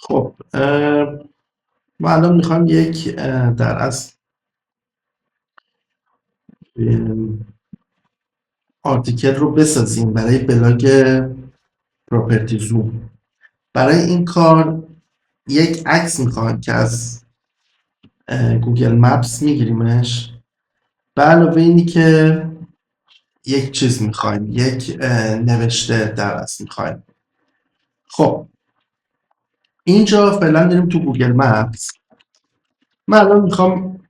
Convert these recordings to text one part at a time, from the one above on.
خب ما الان میخوایم یک در از آرتیکل رو بسازیم برای بلاگ پراپرتی زوم. برای این کار یک عکس میخوایم که از گوگل مپس میگیریمش. به علاوه اینی که یک چیز میخوایم، یک نوشته در از میخوایم. خب اینجا فعلا داریم تو گوگل مپس. من الان میخوام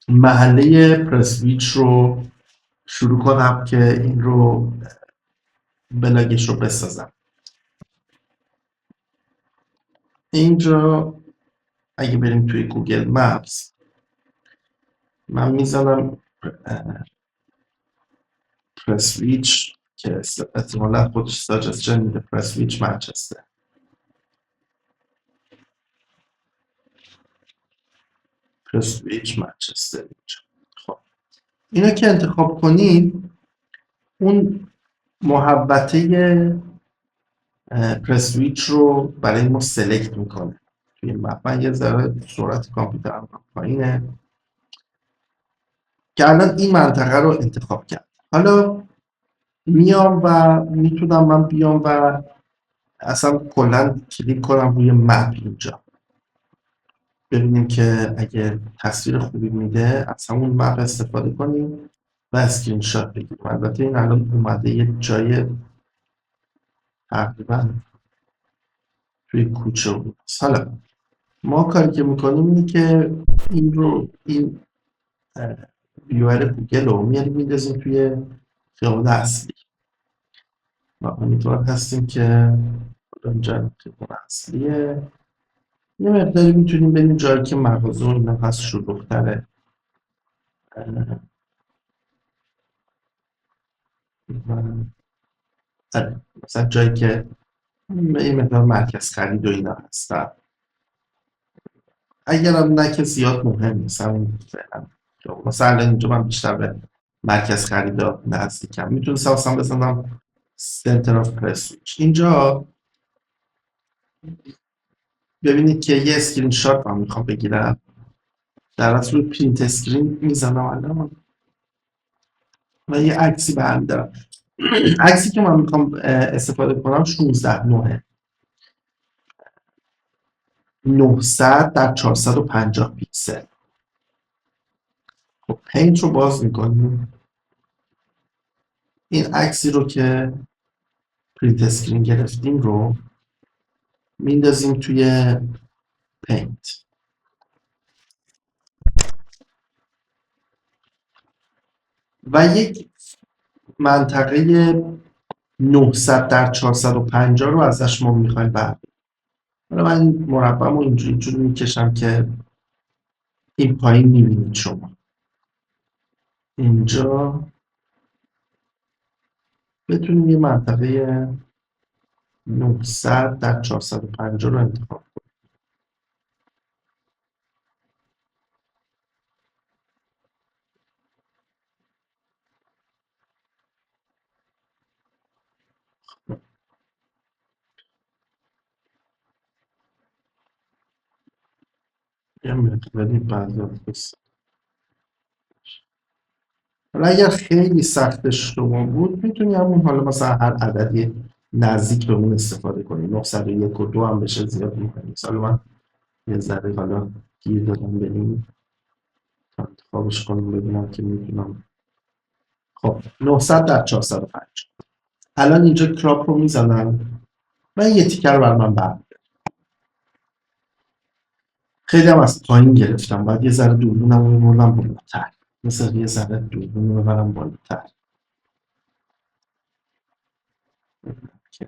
محله پرسویچ رو شروع کنم که این رو بلاگش رو بسازم. اینجا اگه بریم توی گوگل مپس من میزنم پرسویچ که احتمالا خودش ساجستشن میده پرسویچ منچستر. پرسویچ منچستر اینجا. خب اینا که انتخاب کنیم اون محوطه پرسویچ رو برای ما سلکت میکنه توی مپ. من یه ذره سرعت کامپیوترم پایینه که الان این منطقه رو انتخاب کرد. حالا میام و میتونم من بیام و اصلا کلا کلیک کنم روی مپ اینجا. ببینیم که اگه تصویر خوبی میده از همون مپ استفاده کنیم و اسکرین شات بگیریم. البته این الان اومده یه جای تقریبا توی کوچه بود. حالا ما کاری که میکنیم اینه که این ویور گوگل رو میاریم میندازیم توی خیابان اصلی و امیدوار هستیم که اینجا خیابان اصلیه. یه مقداری میتونیم بریم جایی که مغازه و اینا هست شلوغ‌تره. مثلا جایی که یه مقدار مرکز خرید و اینا هستن. اگرم نه که زیاد مهم نیست همین فعلا. مثلا اینجا من بیشتر به مرکز خریدا نزدیکم. میتونستم اصلا بزنم سنتر آف پرسویچ. اینجا ببینید که یه اسکرین شات من میخوام بگیرم. در اصل روی پرینت اسکرین میزنم الان و یه عکسی برمی‌دارم. عکسی که من میخوام استفاده کنم 16:9 900 در 450 پیکسل. خب پینت رو باز میکنیم. این عکسی رو که پرینت اسکرین گرفتیم رو میندازیم توی پینت و یک منطقه 900 در 450 رو ازش ما میخوایم برداریم. حالا من این مربع رو اینجوری میکشم که این پایین میبینید شما. اینجا بتونیم یه منطقه 900 در 450 رو انتخاب کنیم. یه مقداری بعضی بس. حالا اگر خیلی سخت شما بود میتونی همون حالا مثلا هر عددی نزدیک به اون استفاده کنی. 901 و 2 هم بشه زیاد مهم نیست. حالا من یه ذره حالا گیر دادم به این تا انتخابش کنم ببینم که میتونم. خب 900 در 450. الان اینجا کراپ رو میزنم و یه تیکر رو بر من برمی‌داره. خیلی هم از پایین گرفتم. باید یه ذره دوربینم رو ببرم بالاتر. مثلا یه ذره دوربین رو ببرم بالاتر که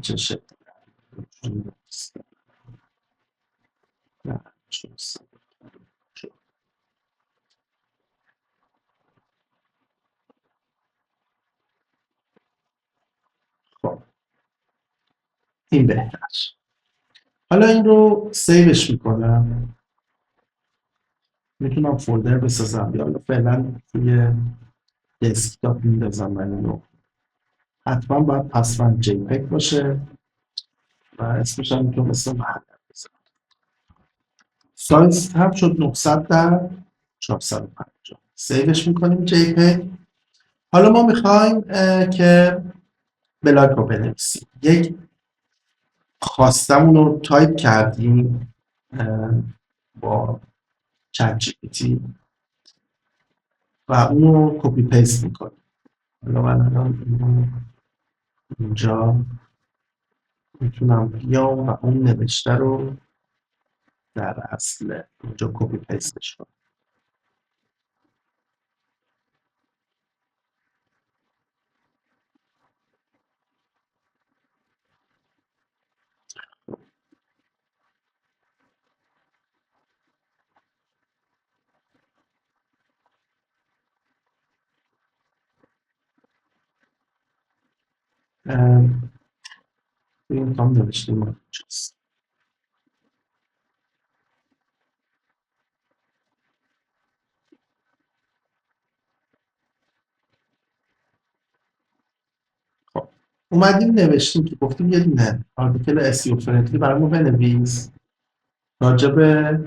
چه شکل خب این بهتر. حالا این رو سیوش میکنم. میتونم فولدر بسازم یا فعلا توی دسکتاپ میندازم. من اینو حتما باید پسوند جی پگ باشه. و اسمش هم میتونم اسم محل بذارم. سایز هم شد 900 در 450. سیوش میکنیم جی پی. حالا ما میخوایم که بلاگ رو بنویسیم. یک خواستمون رو تایپ کردیم با چت جی پی تی و اون رو کپی پیست میکنیم. حالا من الان اینو اینجا میتونم بیام و اون نوشته رو در اصل اینجا کپی پیستش کنم. این کام نوشتیم اینجاست. خب اومدیم نوشتیم که گفتیم یه دونه آرتیکل اسیو فرندلی برامون بنویس راجع به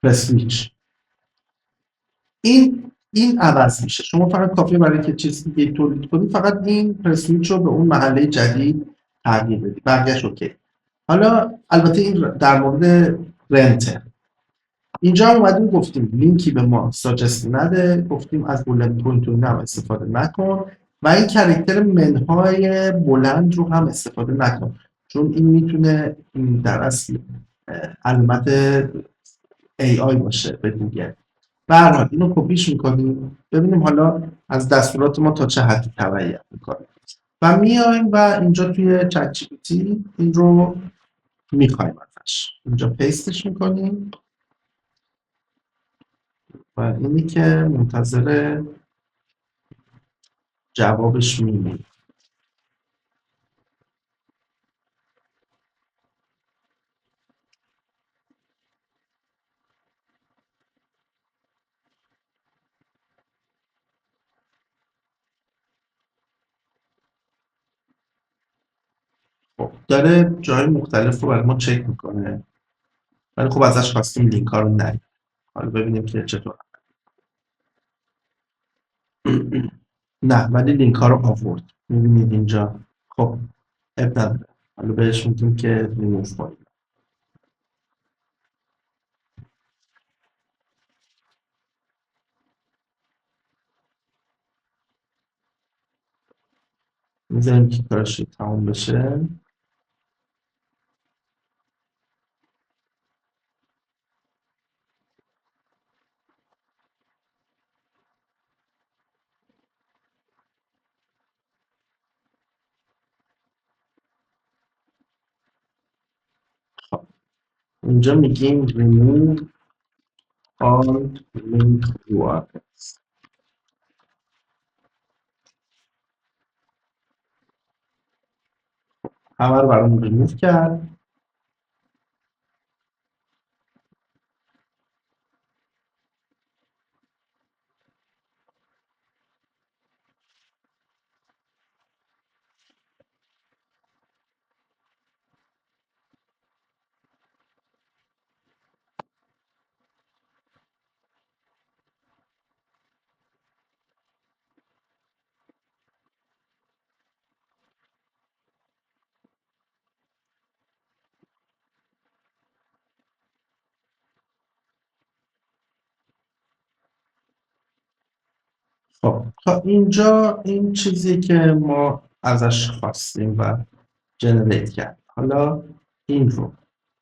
پرسویچ. این عوض میشه. شما فقط کافیه برای که چیز دیگه تولید کنید فقط این پرسویچ رو به اون محله جدید تغییر بدید. بقیه‌اش اوکی. حالا البته این در مورد رنته. اینجا هم اومدیم گفتیم لینکی به ما ساجست نده، گفتیم از بولت پوینت رو هم استفاده نکن و این کرکتر منهای بلند رو هم استفاده نکن، چون این میتونه در اصل علامت AI باشه به گوگل. به هر حال اینو کپیش میکنیم. ببینیم حالا از دستورات ما تا چه حدی تبعیت میکنیم و میایم و اینجا توی چت جی پی تی این رو میخوایم ازش. اینجا پیستش میکنیم و اینی که منتظر جوابش میمونیم. خب داره جای مختلف رو برای ما چک میکنه ولی خب ازش خواستیم لینک ها رو نریم. حالا ببینیم که چطور. نه ولی لینک ها رو آورد. میبینید اینجا. خب اب نداره. حالا بهش میگیم که ریموو کنیم. میذاریم که کارش تموم بشه. خب اینجا میگیم remove all link URLs. همه رو برامون ریموو کرد. خب تا اینجا این چیزی که ما ازش خواستیم و جنریت کرد. حالا این رو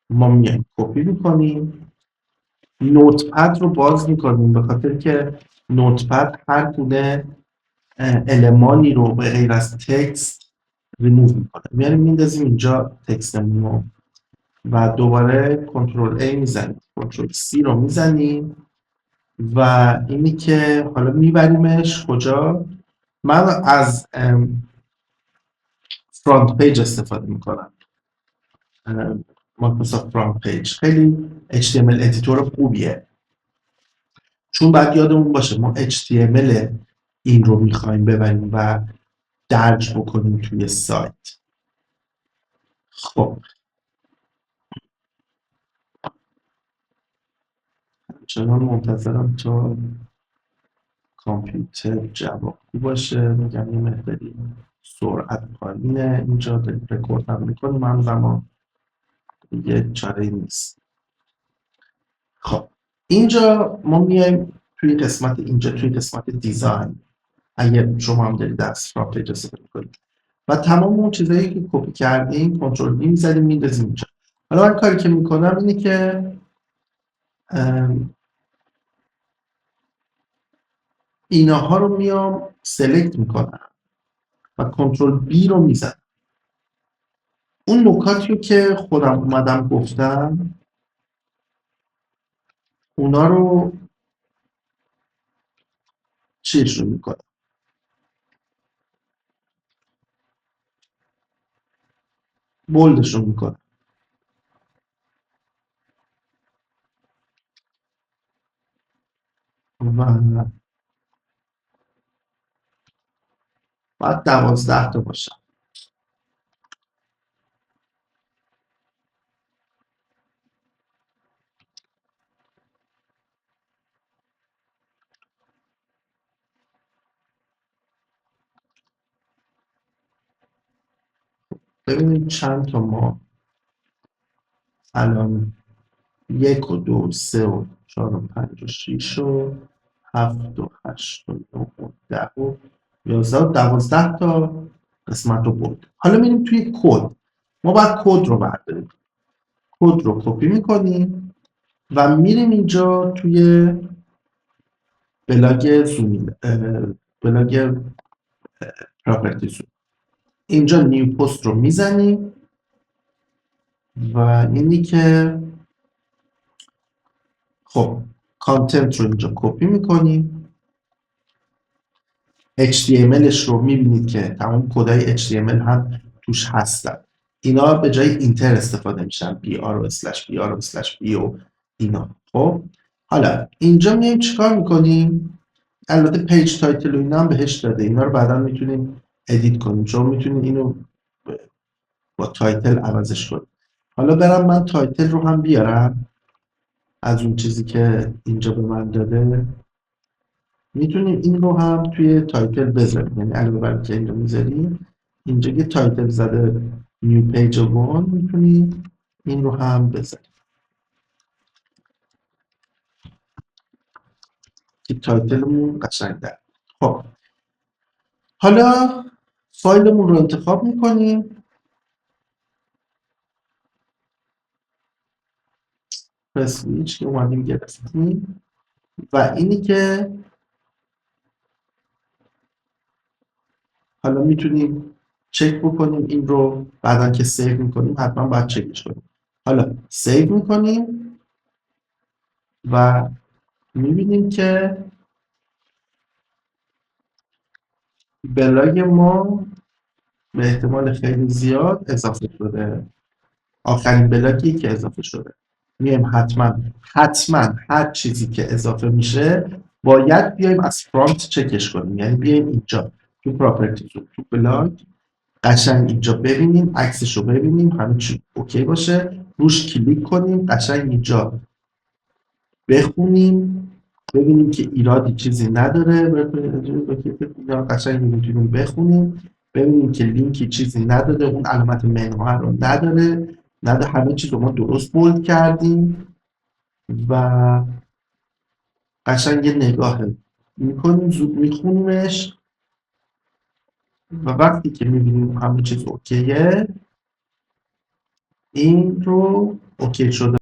ما میایم کپی میکنیم، نوتپد رو باز میکنیم به خاطر که نوتپد هر گونه المانی رو به غیر از تکست ریموو میکنه. میاریم میندازیم اینجا تکستمون رو و دوباره کنترل A میزنیم، کنترل C رو میزنیم و اینی که حالا میبریمش کجا. من از فرانت پیج استفاده میکنم. مایکروسافت فرانت پیج خیلی HTML ادیتور خوبیه، چون باید یادمون باشه ما HTML این رو میخوایم ببریم و درج بکنیم توی سایت. خب همچنان منتظرم تا کامپیوتر جوابگو باشه. میگم یه مقداری سرعت پایینه اینجا، داریم رکورد هم میکنیم همزمان، دیگه چاره نیست. خب اینجا ما میایم توی قسمت، اینجا توی قسمت دیزاین، اگر شما هم دارید از فرام پیج استفاده کنید و تمام اون چیزایی که کپی کردیم کنترل وی می‌زنیم میندازیم اینجا. حالا من کاری که میکنم اینه که اینها رو میام سلکت میکنم و کنترل بی رو میزنم. اون نکاتی رو که خودم اومدم گفتم اونا رو چیزشون میکنم، بولدشون میکنم و باید 12 تا باشم. ببینید چند تا ما الان 1 و 2 و 3 و 4 و 5 و 6 و 7 و 8 و 9 و 10 و 11 و 12 تا قسمت رو برد. حالا میریم توی کد. ما باید کد رو برداریم. کد رو کپی میکنیم و میریم اینجا توی بلاگ زوم، بلاگ پراپرتی زوم، اینجا نیو پست رو میزنیم و اینی که خب کانتنت رو اینجا کپی میکنیم، HTMLش رو میبینید که تمام کدای HTML هم توش هستن. اینا به جای اینتر استفاده میشن، BR و /BR و /B و اینا. خب حالا اینجا میایم چیکار میکنیم؟ البته پیج تایتل و اینا هم بهش داده، اینا رو بعدا میتونیم ادیت کنیم، شما میتونید اینو با تایتل عوضش کنیم. حالا برم من تایتل رو هم بیارم از اون چیزی که اینجا به من داده. میتونیم این رو هم توی تایتل بذاریم، یعنی علاوه بر که اینجا میذاریم اینجا یه تایتل زده نیو پیج وان، میتونیم این رو هم بذاریم که تایتلمون قشنگ‌تر. خب حالا فایلمون رو انتخاب میکنیم، پرسویچ که اومدیم گرفتیم و اینی که حالا میتونیم چک بکنیم این رو، بعدا که سیو میکنیم حتما باید چکش کنیم. حالا سیو میکنیم و میبینیم که بلاگ ما به احتمال خیلی زیاد اضافه شده، آخرین بلاگی که اضافه شده. میایم حتما هر چیزی که اضافه میشه باید بیایم از فرانت چکش کنیم، یعنی بیایم اینجا تو پراپرتیز تو بلاگ قشنگ اینجا ببینیم، عکسش رو ببینیم، همه چی اوکی باشه، روش کلیک کنیم، قشنگ اینجا بخونیم ببینیم که ایرادی چیزی نداره، اینا قشنگ میتونیم بخونیم ببینیم که لینکی چیزی نداره، اون علامت منوها رو نداره، همه چیز رو ما درست بولد کردیم و قشنگ یه نگاه میکنیم، زود میخونیمش و وقتی که میبینیم همه چیز اوکیه این رو اوکی شده